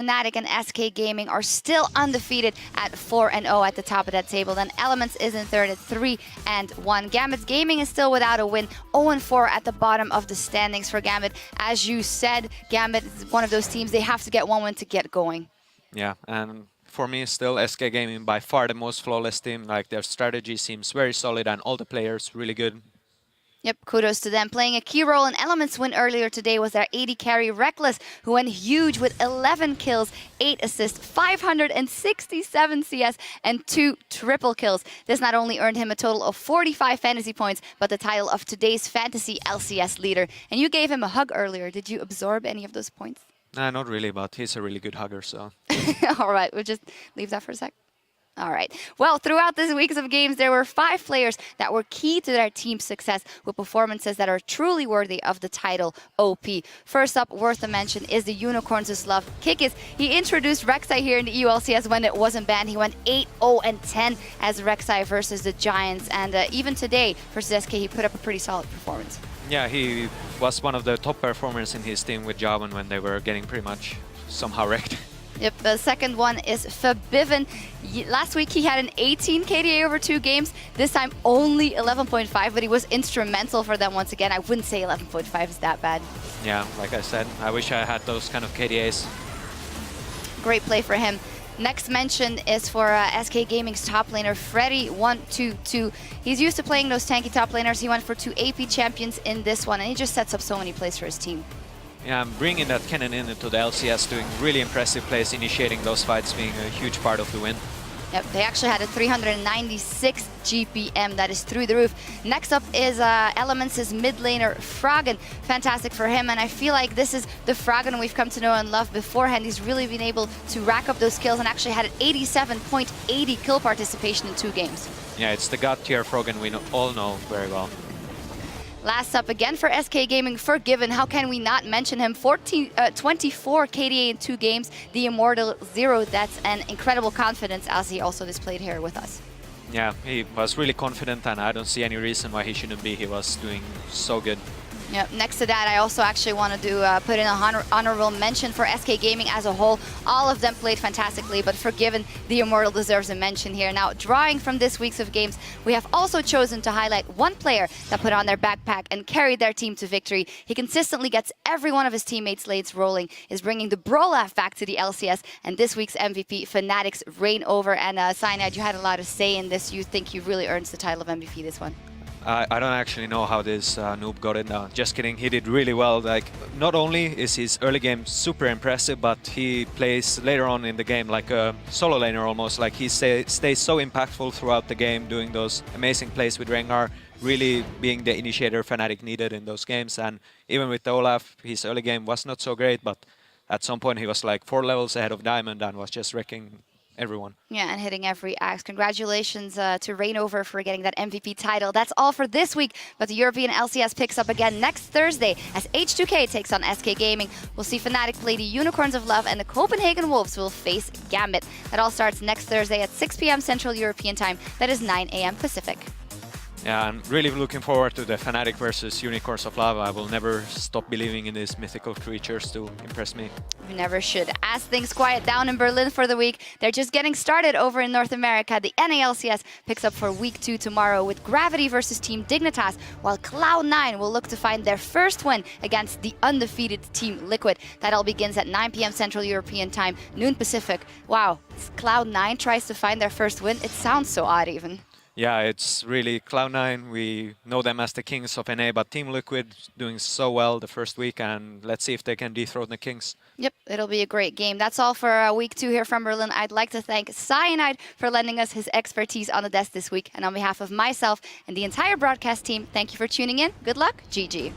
Fnatic and SK Gaming are still undefeated at 4-0 at the top of that table. Then Elements is in third at 3-1. Gambit Gaming is still without a win, 0-4 at the bottom of the standings for Gambit. As you said, Gambit is one of those teams, they have to get one win to get going. Yeah, and for me still SK Gaming by far the most flawless team. Like their strategy seems very solid and all the players really good. Yep, kudos to them. Playing a key role in Elements' win earlier today was their AD carry Reckless, who went huge with 11 kills, 8 assists, 567 CS, and 2 triple kills. This not only earned him a total of 45 fantasy points, but the title of today's fantasy LCS leader. And you gave him a hug earlier. Did you absorb any of those points? Not really, but he's a really good hugger, so... All right, we'll just leave that for a sec. All right. Well, throughout this weeks of games, there were 5 players that were key to their team's success with performances that are truly worthy of the title OP. First up, worth a mention, is the Unicorns of Love. Kikis, he introduced Rek'Sai here in the EU LCS when it wasn't banned. He went 8-0-10 as Rek'Sai versus the Giants. And even today, versus SK, he put up a pretty solid performance. Yeah, he was one of the top performers in his team with Javan when they were getting pretty much somehow wrecked. Yep, the second one is Fabiven. Last week he had an 18 KDA over 2 games. This time only 11.5, but he was instrumental for them once again. I wouldn't say 11.5 is that bad. Yeah, like I said, I wish I had those kind of KDAs. Great play for him. Next mention is for SK Gaming's top laner, Freddy122. He's used to playing those tanky top laners. He went for 2 AP champions in this one, and he just sets up so many plays for his team. Yeah, bringing that cannon into the LCS, doing really impressive plays, initiating those fights, being a huge part of the win. Yep, they actually had a 396 GPM, that is through the roof. Next up is Elements' mid laner, Froggen. Fantastic for him, and I feel like this is the Froggen we've come to know and love beforehand. He's really been able to rack up those kills and actually had an 87.80 kill participation in 2 games. Yeah, it's the god tier Froggen we all know very well. Last up again for SK Gaming, Forgiven. How can we not mention him? 24 KDA in 2 games, the Immortal Zero. That's an incredible confidence as he also displayed here with us. Yeah, he was really confident and I don't see any reason why he shouldn't be. He was doing so good. Yep. Next to that, I also actually want to put in a honorable mention for SK Gaming as a whole. All of them played fantastically, but Forgiven, the Immortal, deserves a mention here. Now, drawing from this week's of games, we have also chosen to highlight one player that put on their backpack and carried their team to victory. He consistently gets every one of his teammates' lanes rolling, is bringing the Brolaf back to the LCS, and this week's MVP, Fnatic's reign over. And Cyanide, you had a lot to say in this. You think you really earns the title of MVP this one? I don't actually know how this noob got it now. Just kidding, he did really well. Like, not only is his early game super impressive, but he plays later on in the game like a solo laner almost. Like he stays so impactful throughout the game, doing those amazing plays with Rengar, really being the initiator Fnatic needed in those games. And even with the Olaf, his early game was not so great, but at some point he was like 4 levels ahead of Diamond and was just wrecking everyone. Yeah, and hitting every axe. Congratulations to Reignover for getting that MVP title. That's all for this week, but the European LCS picks up again next Thursday as H2K takes on SK Gaming. We'll see Fnatic play the Unicorns of Love, and the Copenhagen Wolves will face Gambit. That all starts next Thursday at 6 p.m. Central European Time. That is 9 a.m. Pacific. Yeah, I'm really looking forward to the Fnatic versus Unicorns of Lava. I will never stop believing in these mythical creatures to impress me. You never should. As things quiet down in Berlin for the week, they're just getting started over in North America. The NALCS picks up for week 2 tomorrow with Gravity versus Team Dignitas, while Cloud9 will look to find their first win against the undefeated Team Liquid. That all begins at 9 p.m. Central European Time, noon Pacific. Wow, Cloud9 tries to find their first win. It sounds so odd even. Yeah, it's really Cloud9. We know them as the kings of NA, but Team Liquid doing so well the first week, and let's see if they can dethrone the kings. Yep, it'll be a great game. That's all for week 2 here from Berlin. I'd like to thank Cyanide for lending us his expertise on the desk this week. And on behalf of myself and the entire broadcast team, thank you for tuning in. Good luck. GG.